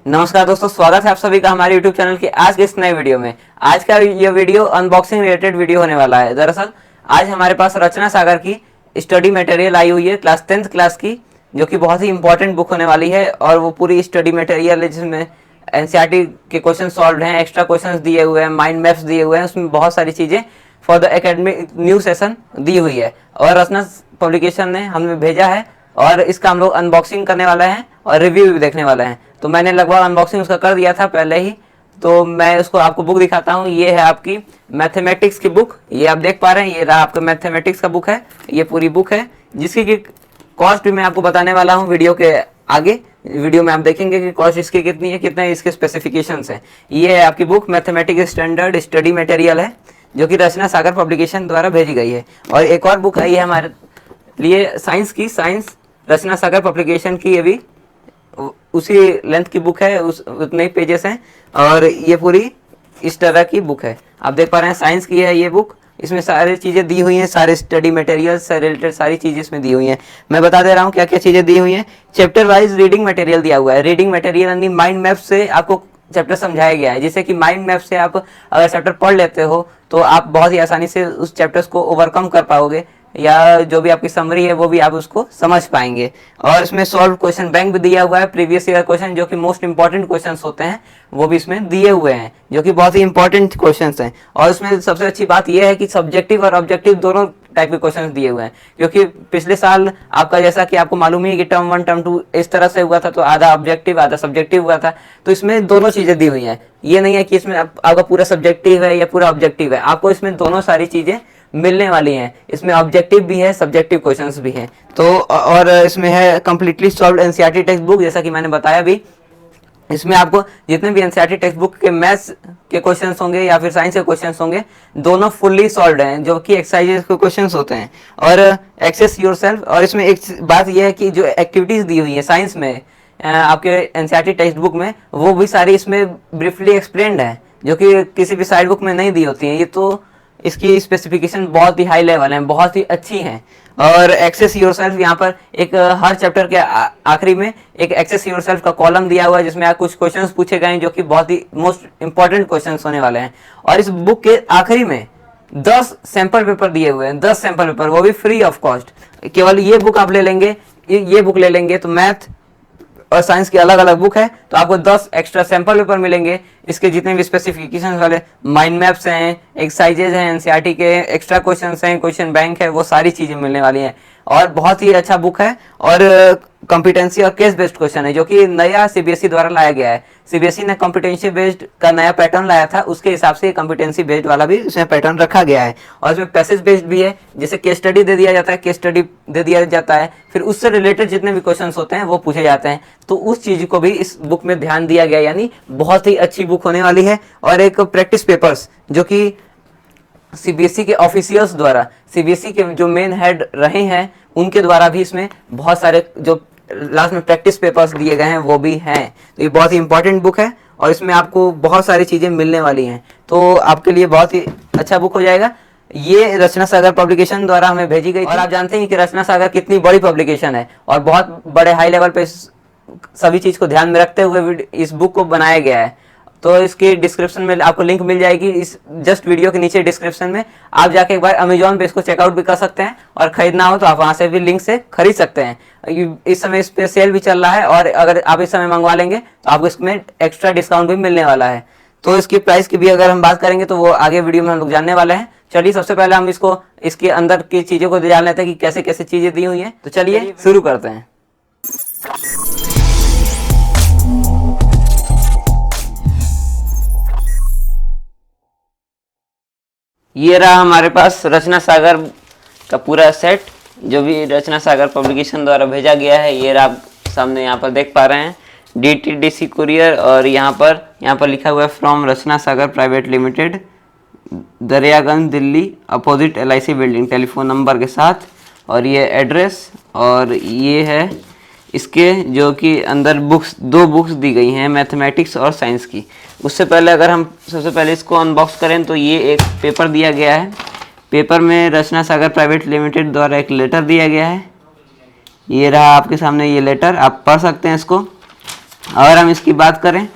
नमस्कार दोस्तों, स्वागत है आप सभी का हमारे YouTube चैनल के आज के इस नए वीडियो में। आज का ये वीडियो अनबॉक्सिंग रिलेटेड वीडियो होने वाला है। दरअसल आज हमारे पास रचना सागर की स्टडी मटेरियल आई हुई है क्लास 10th क्लास की, जो कि बहुत ही इंपॉर्टेंट बुक होने वाली है। और वो पूरी स्टडी मटेरियल है जिसमें एनसीईआरटी के क्वेश्चन सॉल्व हैं, एक्स्ट्रा क्वेश्चन दिए हुए हैं, माइंड मैप्स दिए हुए हैं, उसमें बहुत सारी चीज़ें for the academic new session दी हुई है। और रचना पब्लिकेशन ने हमें भेजा है और इसका हम लोग अनबॉक्सिंग करने वाले हैं और रिव्यू भी देखने वाले हैं। तो मैंने लगभग अनबॉक्सिंग उसका कर दिया था पहले ही, तो मैं उसको आपको बुक दिखाता हूँ। ये है आपकी मैथमेटिक्स की बुक, ये आप देख पा रहे हैं, ये रहा आपका मैथमेटिक्स का बुक है। ये पूरी बुक है जिसकी की कॉस्ट भी मैं आपको बताने वाला हूँ वीडियो के आगे। वीडियो में आप देखेंगे कि कॉस्ट इसकी कितनी है, कितने इसके स्पेसिफिकेशंस हैं। ये है आपकी book mathematics standard study material है, जो कि रचना सागर पब्लिकेशन द्वारा भेजी गई है। और एक और बुक आई है हमारे लिए साइंस की, साइंस रचना सागर पब्लिकेशन की, ये भी उसी लेंथ की बुक है, उतने ही पेजेस हैं। और ये पूरी इस तरह की बुक है, आप देख पा रहे हैं, साइंस की है ये बुक। इसमें सारी चीज़ें दी हुई हैं, सारे स्टडी मटेरियल से रिलेटेड सारी चीज़ें इसमें दी हुई हैं। मैं बता दे रहा हूँ क्या क्या चीज़ें दी हुई हैं। चैप्टर वाइज रीडिंग मटेरियल दिया हुआ है। रीडिंग मटेरियल यानी माइंड मैप से आपको चैप्टर समझाया गया है, जिससे कि माइंड मैप से आप अगर चैप्टर पढ़ लेते हो तो आप बहुत ही आसानी से उस चैप्टर्स को ओवरकम कर पाओगे, या जो भी आपकी समरी है वो भी आप उसको समझ पाएंगे। और इसमें सॉल्व क्वेश्चन बैंक भी दिया हुआ है, प्रीवियस ईयर क्वेश्चन जो कि मोस्ट इंपॉर्टेंट क्वेश्चंस होते हैं वो भी इसमें दिए हुए हैं, जो कि बहुत ही इंपॉर्टेंट क्वेश्चंस हैं। और इसमें सबसे अच्छी बात यह है कि सब्जेक्टिव और ऑब्जेक्टिव दोनों टाइप के क्वेश्चंस दिए हुए हैं। क्योंकि पिछले साल आपका, जैसा कि आपको मालूम ही है कि टर्म 1 टर्म 2 इस तरह से हुआ था, तो आधा ऑब्जेक्टिव आधा सब्जेक्टिव हुआ था। तो इसमें दोनों चीजें दी हुई हैं। ये नहीं है कि इसमें आपका पूरा सब्जेक्टिव है या पूरा ऑब्जेक्टिव है, आपको इसमें दोनों सारी चीजें मिलने वाली हैं। इसमें ऑब्जेक्टिव भी है, सब्जेक्टिव क्वेश्चंस भी हैं। तो और इसमें है completely solved NCERT text book, जैसा कि मैंने बताया भी। इसमें आपको जितने भी एनसीईआरटी टेक्स्ट बुक के मैथ्स के क्वेश्चंस होंगे या फिर साइंस के क्वेश्चंस होंगे, दोनों फुल्ली सॉल्व्ड हैं, जो कि एक्सरसाइजेस के क्वेश्चंस होते हैं। और एक्सेस योरसेल्फ। और इसमें एक बात यह है कि जो एक्टिविटीज दी हुई है साइंस में आपके एनसीईआरटी टेक्स्ट बुक में, वो भी सारी इसमें ब्रीफली एक्सप्लेन्ड है, जो कि किसी भी साइड बुक में नहीं दी होती है। ये तो इसकी स्पेसिफिकेशन बहुत ही हाई लेवल है, बहुत ही अच्छी हैं। और एक्सेस योरसेल्फ, यहाँ पर एक हर चैप्टर के आखिरी में एक एक्सेस योरसेल्फ का कॉलम दिया हुआ है, जिसमें कुछ क्वेश्चंस पूछे गए हैं जो कि बहुत ही मोस्ट इंपॉर्टेंट क्वेश्चंस होने वाले हैं। और इस बुक के आखिरी में 10 सैंपल पेपर दिए हुए हैं, 10 सैंपल पेपर, वो भी फ्री ऑफ कॉस्ट। केवल ये बुक आप ले लेंगे, ये बुक ले लेंगे तो मैथ और साइंस की अलग अलग बुक है, तो आपको 10 एक्स्ट्रा सैंपल पेपर मिलेंगे। इसके जितने भी स्पेसिफिकेशन वाले माइंड मैप्स हैं, एक्सरसाइजेज हैं, एनसीईआरटी के एक्स्ट्रा क्वेश्चंस हैं, क्वेश्चन बैंक है, वो सारी चीजें मिलने वाली हैं। और बहुत ही अच्छा बुक है। और कॉम्पिटेंसी और केस बेस्ड क्वेश्चन है, जो कि नया सीबीएसई द्वारा लाया गया है। सीबीएसई ने कॉम्पिटेंसी बेस्ड का नया पैटर्न लाया था, उसके हिसाब से कॉम्पिटेंसी बेस्ड वाला भी उसमें पैटर्न रखा गया है। और इसमें पैसेज बेस्ड भी है, जैसे केस स्टडी दे दिया जाता है, केस स्टडी दे दिया जाता है, फिर उससे रिलेटेड जितने भी क्वेश्चन होते हैं वो पूछे जाते हैं। तो उस चीज को भी इस बुक में ध्यान दिया गया, यानी बहुत ही अच्छी बुक होने वाली है। और एक प्रैक्टिस पेपर्स, जो कि सीबीएसई के ऑफिशियल्स द्वारा, सीबीएसई के जो मेन हेड रहे हैं उनके द्वारा भी इसमें बहुत सारे जो लास्ट में प्रैक्टिस पेपर्स दिए गए हैं वो भी हैं। तो ये बहुत ही इंपॉर्टेंट बुक है और इसमें आपको बहुत सारी चीजें मिलने वाली हैं, तो आपके लिए बहुत ही अच्छा बुक हो जाएगा। ये रचना सागर पब्लिकेशन द्वारा हमें भेजी गई। और आप जानते हैं कि रचना सागर कितनी बड़ी पब्लिकेशन है और बहुत बड़े हाई लेवल पे सभी चीज को ध्यान में रखते हुए इस बुक को बनाया गया है। तो इसके डिस्क्रिप्शन में आपको लिंक मिल जाएगी, इस जस्ट वीडियो के नीचे डिस्क्रिप्शन में। आप जाके एक बार अमेजोन पे इसको चेकआउट भी कर सकते हैं, और खरीदना हो तो आप वहां से भी लिंक से खरीद सकते हैं। इस समय इस पे सेल भी चल रहा है, और अगर आप इस समय मंगवा लेंगे तो आपको इसमें एक्स्ट्रा डिस्काउंट भी मिलने वाला है। तो इसकी प्राइस की भी अगर हम बात करेंगे तो वो आगे वीडियो में हम लोग जानने वाले हैं। चलिए सबसे पहले हम इसके अंदर की चीजों को जान लेते हैं कि कैसे कैसे चीजें दी हुई हैं। तो चलिए शुरू करते हैं। ये रहा हमारे पास रचना सागर का पूरा सेट, जो भी रचना सागर पब्लिकेशन द्वारा भेजा गया है। ये आप सामने यहाँ पर देख पा रहे हैं, DTDC कुरियर। और यहाँ पर लिखा हुआ है from Rachna Sagar private limited, Daryaganj Delhi, opposite LIC building, telephone number के साथ। और ये एड्रेस, और ये है इसके जो कि अंदर दो बुक्स दी गई हैं, मैथमेटिक्स और साइंस की। उससे पहले अगर हम सबसे पहले इसको अनबॉक्स करें तो ये एक पेपर दिया गया है। पेपर में रचना सागर प्राइवेट लिमिटेड द्वारा एक लेटर दिया गया है। ये रहा आपके सामने ये लेटर, आप पढ़ सकते हैं इसको। अगर हम इसकी बात करें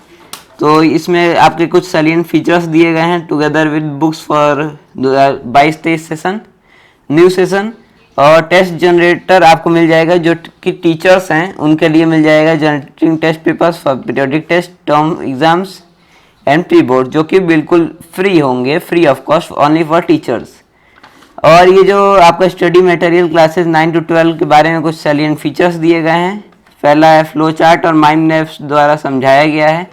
तो इसमें आपके कुछ सैलिएंट फीचर्स दिए गए हैं। Together with books for 22-23 session, new session, और टेस्ट जनरेटर आपको मिल जाएगा जो कि टीचर्स हैं उनके लिए मिल जाएगा। Generating test papers for periodic test, term exams and pre board, जो कि बिल्कुल फ्री होंगे, free of cost, only for teachers. और ये जो आपका स्टडी मटेरियल क्लासेस 9 to 12 के बारे में कुछ सैलिएंट फीचर्स दिए गए हैं। पहला है फ्लो चार्ट और माइंड मैप्स द्वारा समझाया गया है।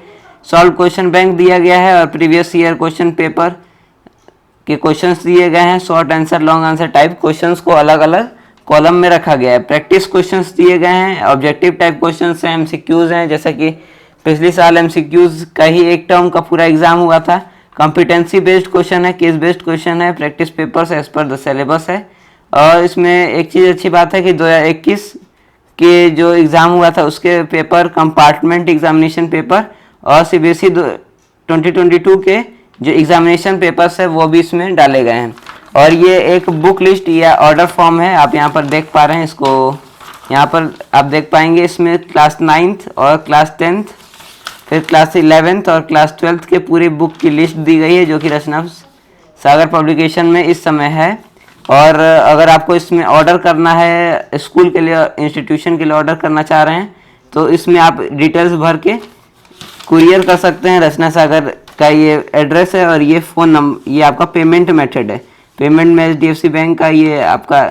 सॉल्व क्वेश्चन बैंक दिया गया है और प्रीवियस ईयर क्वेश्चन पेपर के क्वेश्चंस दिए गए हैं। Short answer, long answer type questions को अलग अलग कॉलम में रखा गया है। प्रैक्टिस क्वेश्चंस दिए गए हैं, ऑब्जेक्टिव टाइप क्वेश्चंस हैं, एमसीक्यूज हैं, जैसा कि पिछले साल एमसीक्यूज का ही एक टर्म का पूरा एग्जाम हुआ था। कॉम्पिटेंसी बेस्ड क्वेश्चन है, केस बेस्ड क्वेश्चन है, practice papers as per the syllabus है। और इसमें एक चीज़ अच्छी बात है कि 2021 के जो एग्ज़ाम हुआ था उसके पेपर कंपार्टमेंट एग्जामिनेशन पेपर और सीबीएसई 2022 के जो एग्जामिनेशन पेपर्स है वो भी इसमें डाले गए हैं। और ये एक बुक लिस्ट या ऑर्डर फॉर्म है, आप यहाँ पर देख पा रहे हैं इसको। यहाँ पर आप देख पाएंगे इसमें क्लास 9th और क्लास 10th, फिर क्लास 11th और क्लास 12th के पूरी बुक की लिस्ट दी गई है जो कि रचना सागर पब्लिकेशन में इस समय है। और अगर आपको इसमें ऑर्डर करना है, स्कूल के लिए, इंस्टीट्यूशन के लिए ऑर्डर करना चाह रहे हैं तो इसमें आप डिटेल्स भर के कुरियर कर सकते हैं। रचना सागर का ये एड्रेस है और ये फ़ोन नंबर, ये आपका पेमेंट मेथड है। पेमेंट में HDFC बैंक का ये आपका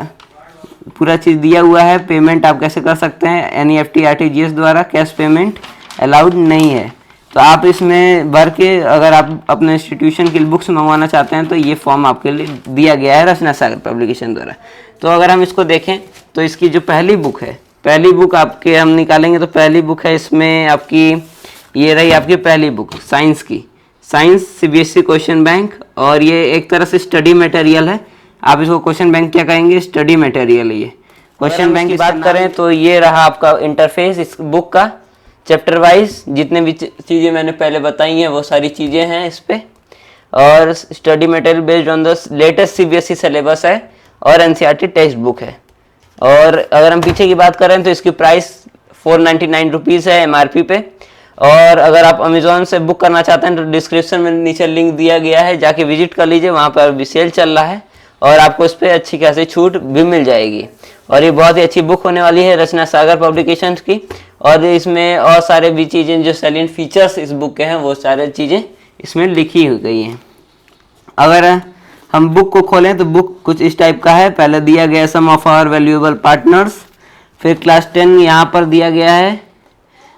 पूरा चीज़ दिया हुआ है। पेमेंट आप कैसे कर सकते हैं, NEFT RTGS द्वारा, कैश पेमेंट अलाउड नहीं है। तो आप इसमें भर के अगर आप अपने इंस्टीट्यूशन की बुक्स मंगवाना चाहते हैं तो ये फॉर्म आपके लिए दिया गया है रचना सागर पब्लिकेशन द्वारा। तो अगर हम इसको देखें तो इसकी जो पहली बुक है, पहली बुक आपके हम निकालेंगे तो पहली बुक है इसमें आपकी, ये रही आपकी पहली बुक साइंस की, साइंस CBSE क्वेश्चन बैंक। और ये एक तरह से स्टडी मटेरियल है। आप इसको क्वेश्चन बैंक क्या कहेंगे, स्टडी मटेरियल है ये। क्वेश्चन बैंक की बात करें तो ये रहा आपका इंटरफेस इस बुक का। चैप्टर वाइज जितने भी चीज़ें मैंने पहले बताई हैं वो सारी चीज़ें हैं इस पे। और study material based on the latest CBSE syllabus है और NCERT टेक्स्ट बुक है। और अगर हम पीछे की बात करें तो इसकी प्राइस 499 रुपीज़ है MRP पे। और अगर आप अमेज़ॉन से बुक करना चाहते हैं तो डिस्क्रिप्शन में नीचे लिंक दिया गया है, जाके विजिट कर लीजिए, वहाँ पर अभी सेल चल रहा है और आपको इस पर अच्छी खासी छूट भी मिल जाएगी। और ये बहुत ही अच्छी बुक होने वाली है रचना सागर पब्लिकेशन की। और इसमें और सारे भी चीज़ें जो सैलिएंट फीचर्स इस बुक के हैं वो सारे चीज़ें इसमें लिखी हुई गई हैं। अगर हम बुक को खोलें तो बुक कुछ इस टाइप का है। पहले दिया गया some of our valuable partners, फिर क्लास 10 यहाँ पर दिया गया है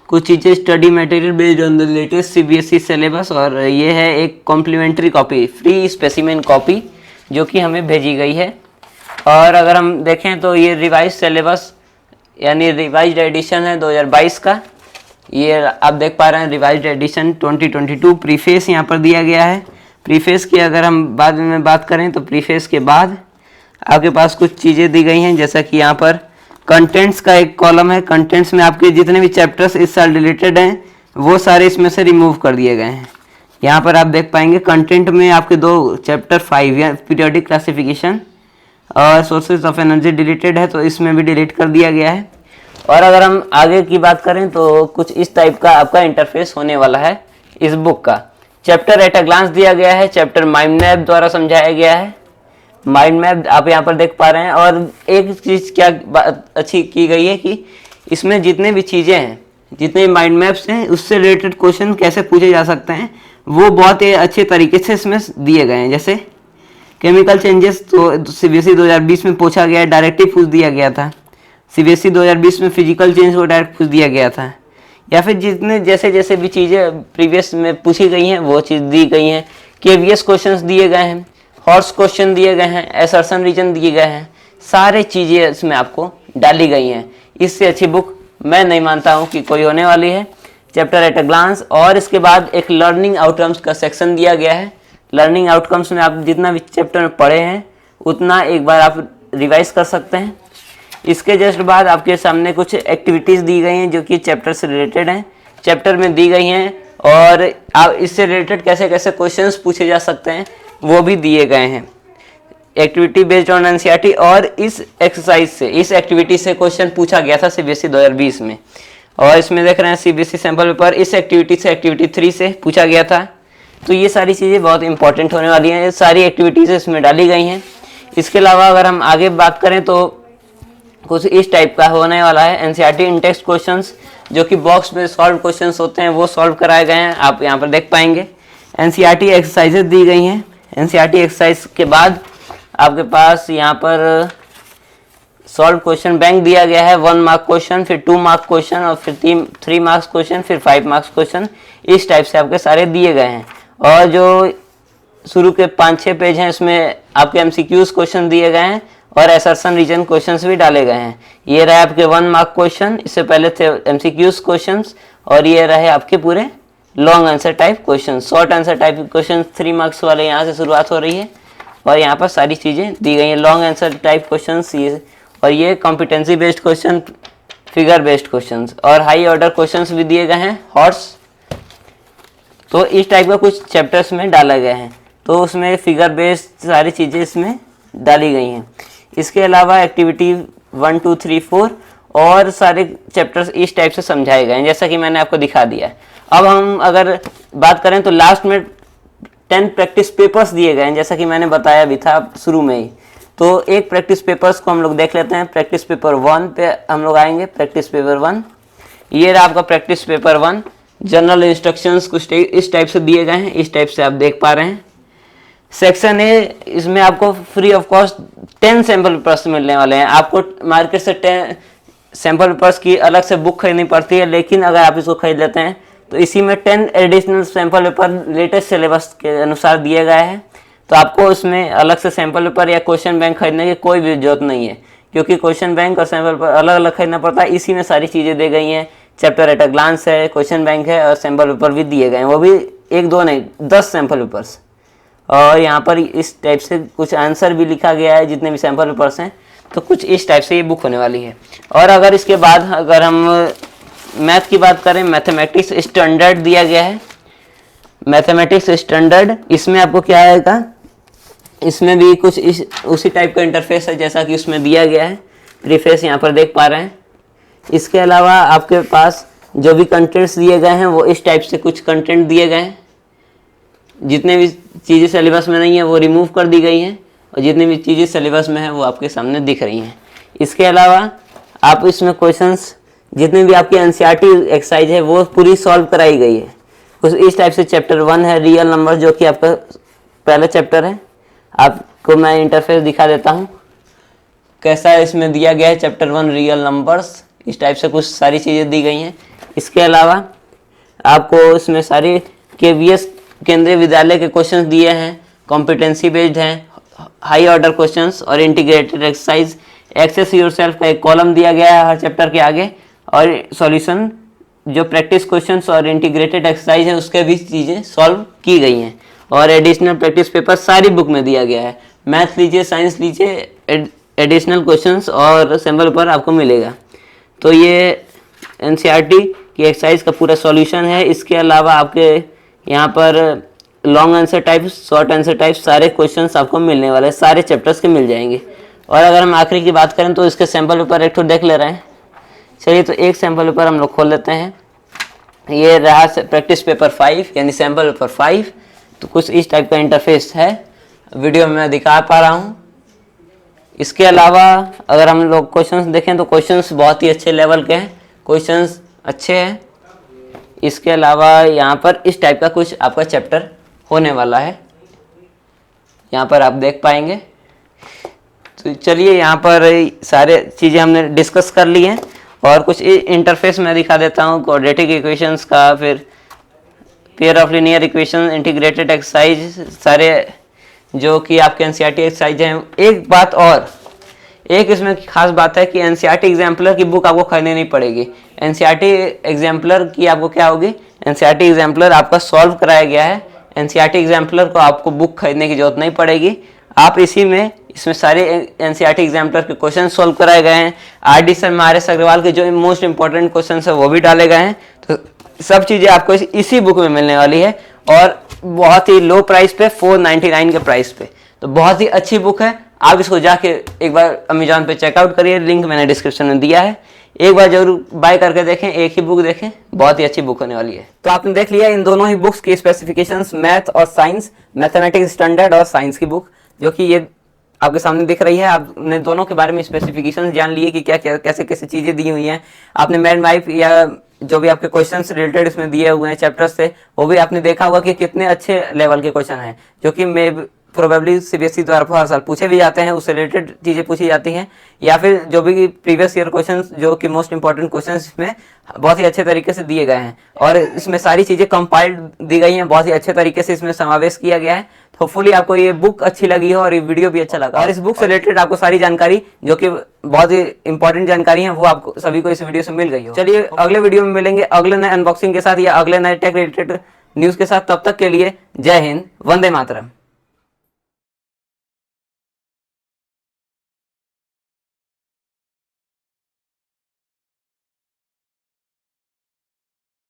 कुछ चीज़ें, study material based on the latest CBSE syllabus. और ये है एक complimentary copy, free specimen copy जो कि हमें भेजी गई है। और अगर हम देखें तो ये रिवाइज सिलेबस यानी रिवाइज्ड एडिशन है 2022 का। ये आप देख पा रहे हैं रिवाइज्ड एडिशन 2022। प्रीफेस यहाँ पर दिया गया है। प्रीफेस की अगर हम बाद में बात करें तो प्रीफेस के बाद आपके पास कुछ चीज़ें दी गई हैं, जैसा कि यहाँ पर कंटेंट्स का एक कॉलम है। कंटेंट्स में आपके जितने भी चैप्टर्स इस साल रिलेटेड हैं वो सारे इसमें से रिमूव कर दिए गए हैं। यहाँ पर आप देख पाएंगे कंटेंट में आपके 2 चैप्टर 5 या पीरियोडिक क्लासिफिकेशन और सोर्सेज ऑफ एनर्जी डिलीटेड है, तो इसमें भी डिलीट कर दिया गया है। और अगर हम आगे की बात करें तो कुछ इस टाइप का आपका इंटरफेस होने वाला है इस बुक का। चैप्टर एट अ ग्लांस दिया गया है, चैप्टर माइंड मैप द्वारा समझाया गया है। माइंड मैप आप यहाँ पर देख पा रहे हैं। और एक चीज़ क्या बात अच्छी की गई है कि इसमें जितने भी चीज़ें हैं, जितने माइंड मैप्स हैं, उससे रिलेटेड क्वेश्चन कैसे पूछे जा सकते हैं वो बहुत ही अच्छे तरीके से इसमें दिए गए हैं। जैसे केमिकल चेंजेस तो CBSE 2020 में पूछा गया है, डायरेक्टिव पूछ दिया गया था। CBSE 2020 में फिजिकल चेंज को डायरेक्ट पूछ दिया गया था। या फिर जितने जैसे जैसे भी चीज़ें प्रीवियस में पूछी गई हैं वो चीज़ दी गई हैं। KVS क्वेश्चंस दिए गए हैं, हॉर्स क्वेश्चन दिए गए हैं, असर्शन रीजन दिए गए हैं, सारे चीज़ें इसमें आपको डाली गई हैं। इससे अच्छी बुक मैं नहीं मानता हूँ कि कोई होने वाली है। Chapter at a glance. और इसके बाद एक लर्निंग आउटकम्स का सेक्शन दिया गया है। लर्निंग आउटकम्स में आप जितना भी चैप्टर में पढ़े हैं उतना एक बार आप रिवाइज कर सकते हैं। इसके जस्ट बाद आपके सामने कुछ एक्टिविटीज़ दी गई हैं जो कि चैप्टर से रिलेटेड हैं, चैप्टर में दी गई हैं। और आप इससे रिलेटेड कैसे कैसे क्वेश्चंस पूछे जा सकते हैं वो भी दिए गए हैं। Activity based on NCERT। और इस एक्सरसाइज से, इस एक्टिविटी से क्वेश्चन पूछा गया था CBSE 2020 में। और इसमें देख रहे हैं सीबीएसई सैंपल पेपर इस एक्टिविटी से एक्टिविटी 3 से पूछा गया था। तो ये सारी चीज़ें बहुत इंपॉर्टेंट होने वाली हैं, ये सारी एक्टिविटीज़ इसमें डाली गई हैं। इसके अलावा अगर हम आगे बात करें तो कुछ इस टाइप का होने वाला है, एनसीईआरटी इन टेक्स्ट क्वेश्चंस जो कि बॉक्स में सॉल्व क्वेश्चंस होते हैं वो सॉल्व कराए गए हैं, आप यहाँ पर देख पाएंगे। एनसीईआरटी एक्सरसाइजेज दी गई हैं। एनसीईआरटी एक्सरसाइज के बाद आपके पास यहाँ पर सॉल्व क्वेश्चन बैंक दिया गया है, 1 मार्क क्वेश्चन, फिर 2 मार्क क्वेश्चन और फिर 3 मार्क्स क्वेश्चन, फिर 5 मार्क्स क्वेश्चन, इस टाइप से आपके सारे दिए गए हैं। और जो शुरू के 5-6 पेज हैं इसमें आपके एमसीक्यूज क्वेश्चन दिए गए हैं और असर्शन रीजन क्वेश्चंस भी डाले गए हैं। ये रहे आपके 1 मार्क क्वेश्चन, इससे पहले थे एमसीक्यूज क्वेश्चंस, और ये रहे आपके पूरे long answer type question. Short answer type question 3 marks वाले यहाँ से शुरुआत हो रही है और यहाँ पर सारी चीज़ें दी गई हैं। लॉन्ग आंसर टाइप क्वेश्चन ये, और ये competency based question, figure based question और हाई ऑर्डर क्वेश्चन भी दिए गए हैं, हॉर्स। तो इस टाइप का कुछ चैप्टर्स में डाला गया है, तो उसमें फिगर बेस्ड सारी चीज़ें इसमें डाली गई हैं। इसके अलावा एक्टिविटी 1, 2, 3, 4 और सारे चैप्टर्स इस टाइप से समझाए गए हैं, जैसा कि मैंने आपको दिखा दिया है। अब हम अगर बात करें तो लास्ट में 10 प्रैक्टिस पेपर्स दिए गए हैं, जैसा कि मैंने बताया भी था शुरू में ही। तो एक प्रैक्टिस पेपर्स को हम लोग देख लेते हैं। प्रैक्टिस पेपर 1 पे हम लोग आएंगे। प्रैक्टिस पेपर 1, ये रहा आपका प्रैक्टिस पेपर 1। जनरल इंस्ट्रक्शंस कुछ इस टाइप से दिए गए हैं, इस टाइप से आप देख पा रहे हैं। सेक्शन ए, इसमें आपको free of cost 10 sample papers मिलने वाले हैं। आपको मार्केट से 10 सैम्पल पेपर्स की अलग से बुक खरीदनी पड़ती है, लेकिन अगर आप इसको खरीद लेते हैं तो इसी में 10 additional sample paper latest syllabus के अनुसार दिए गए हैं। तो आपको उसमें अलग से सैम्पल पेपर या क्वेश्चन बैंक खरीदने की कोई भी जरूरत नहीं है, क्योंकि क्वेश्चन बैंक और सैम्पल पेपर अलग अलग खरीदना पड़ता है। इसी में सारी चीज़ें दी गई हैं। चैप्टर एट अ ग्लांस है, क्वेश्चन बैंक है और सैम्पल पेपर भी दिए गए हैं, वो भी 1-2 नहीं 10 सैम्पल पेपर्स। और यहाँ पर इस टाइप से कुछ आंसर भी लिखा गया है, जितने भी सैम्पल पेपर्स हैं। तो कुछ इस टाइप से ये बुक होने वाली है। और अगर इसके बाद अगर हम मैथ की बात करें, मैथमेटिक्स स्टैंडर्ड दिया गया है। मैथमेटिक्स स्टैंडर्ड, इसमें आपको क्या आएगा, इसमें भी कुछ उसी टाइप का इंटरफेस है जैसा कि उसमें दिया गया है। प्रीफेस यहाँ पर देख पा रहे हैं। इसके अलावा आपके पास जो भी कंटेंट्स दिए गए हैं वो इस टाइप से कुछ कंटेंट दिए गए हैं। जितने भी चीज़ें सिलेबस में नहीं है वो रिमूव कर दी गई हैं, और जितनी भी चीज़ें सिलेबस में है वो आपके सामने दिख रही हैं। इसके अलावा आप इसमें क्वेश्चंस जितने भी आपकी एनसीईआरटी एक्सरसाइज है वो पूरी सॉल्व कराई गई है। कुछ इस टाइप से चैप्टर 1 है रियल नंबर, जो कि आपका पहला चैप्टर है। आपको मैं इंटरफेस दिखा देता हूँ कैसा इसमें दिया गया है। चैप्टर 1 रियल नंबर्स, इस टाइप से कुछ सारी चीज़ें दी गई हैं। इसके अलावा आपको इसमें सारी केवीएस केंद्रीय विद्यालय के क्वेश्चंस दिए हैं, कॉम्पिटेंसी बेस्ड हैं, हाई ऑर्डर क्वेश्चंस और इंटीग्रेटेड एक्सरसाइज। एक्सेस योरसेल्फ का एक कॉलम दिया गया है हर चैप्टर के आगे, और सॉल्यूशन जो प्रैक्टिस क्वेश्चंस और इंटीग्रेटेड एक्सरसाइज है उसके भी चीज़ें सॉल्व की गई हैं। और एडिशनल प्रैक्टिस पेपर सारी बुक में दिया गया है। मैथ लीजिए, साइंस लीजिए, एडिशनल क्वेश्चंस और सैम्पल पेपर आपको मिलेगा। तो ये एनसीईआरटी की एक्सरसाइज का पूरा सॉल्यूशन है। इसके अलावा आपके यहाँ पर long answer type, short answer type सारे क्वेश्चंस आपको मिलने वाले हैं, सारे चैप्टर्स के मिल जाएंगे। और अगर हम आखिरी की बात करें तो इसके सैम्पल पेपर एक तो देख ले रहे हैं। चलिए तो एक सैम्पल पेपर हम लोग खोल लेते हैं। ये रहा प्रैक्टिस पेपर 5 यानी सैम्पल पेपर 5। तो कुछ इस टाइप का इंटरफेस है, वीडियो में मैं दिखा पा रहा हूँ। इसके अलावा अगर हम लोग क्वेश्चंस देखें तो क्वेश्चंस बहुत ही अच्छे लेवल के हैं, क्वेश्चंस अच्छे हैं। इसके अलावा यहाँ पर इस टाइप का कुछ आपका चैप्टर होने वाला है, यहाँ पर आप देख पाएंगे। तो चलिए यहाँ पर सारे चीज़ें हमने डिस्कस कर ली हैं, और कुछ इंटरफेस में दिखा देता हूँ। क्वाड्रेटिक इक्वेशंस का, फिर pair of linear equation, integrated exercise, सारे जो कि आपके एनसीईआरटी एक्सरसाइज हैं। एक बात और, एक इसमें खास बात है कि एनसीईआरटी एग्जाम्पलर की बुक आपको खरीदनी नहीं पड़ेगी। एनसीईआरटी एग्जाम्पलर की आपको क्या होगी, एनसीईआरटी एग्जाम्पलर आपका सॉल्व कराया गया है। एनसीईआरटी एग्जाम्पलर को आपको बुक खरीदने की जरूरत नहीं पड़ेगी। आप इसमें सारे एनसीईआरटी एग्जाम्पलर के क्वेश्चन सॉल्व कराए गए हैं। R D Sharma, R S Agarwal के जो मोस्ट इंपॉर्टेंट क्वेश्चन है वो भी डाले गए हैं। तो सब चीज़ें आपको इसी बुक में मिलने वाली है, और बहुत ही लो प्राइस पे, 499 के प्राइस पे। तो बहुत ही अच्छी बुक है। आप इसको जाके एक बार अमेजॉन पे चेकआउट करिए, लिंक मैंने डिस्क्रिप्शन में दिया है। एक बार जरूर बाय करके देखें, एक ही बुक देखें, बहुत ही अच्छी बुक होने वाली है। तो आपने देख लिया इन दोनों ही बुक्स की स्पेसिफिकेशंस, मैथ और साइंस, मैथमेटिक्स स्टैंडर्ड और साइंस की बुक, जो कि ये आपके सामने दिख रही है। आपने दोनों के बारे में स्पेसिफिकेशन जान लिए कि क्या क्या कैसे कैसे चीजें दी हुई हैं। आपने मैन वाइफ या जो भी आपके क्वेश्चंस रिलेटेड इसमें दिए हुए हैं चैप्टर्स से, वो भी आपने देखा होगा कि कितने अच्छे लेवल के क्वेश्चन हैं, जो कि मे प्रोबेबली सीबीएसई द्वारा हर साल पूछे भी जाते हैं, उससे रिलेटेड चीजें पूछी जाती हैं, या फिर जो भी प्रीवियस ईयर क्वेश्चंस जो कि मोस्ट इंपॉर्टेंट क्वेश्चंस इसमें बहुत ही अच्छे तरीके से दिए गए हैं, और इसमें सारी चीजें कंपाइल्ड दी गई हैं, बहुत ही अच्छे तरीके से इसमें समावेश किया गया है। होपफुली आपको ये बुक अच्छी लगी हो और ये वीडियो भी अच्छा लगा, और इस बुक से रिलेटेड आपको सारी जानकारी जो कि बहुत ही इंपॉर्टेंट जानकारी है वो आपको सभी को इस वीडियो से मिल गई हो। चलिए अगले वीडियो में मिलेंगे अगले नए अनबॉक्सिंग के साथ या अगले नए टेक रिलेटेड न्यूज के साथ। तब तक के लिए जय हिंद, वंदे मातरम।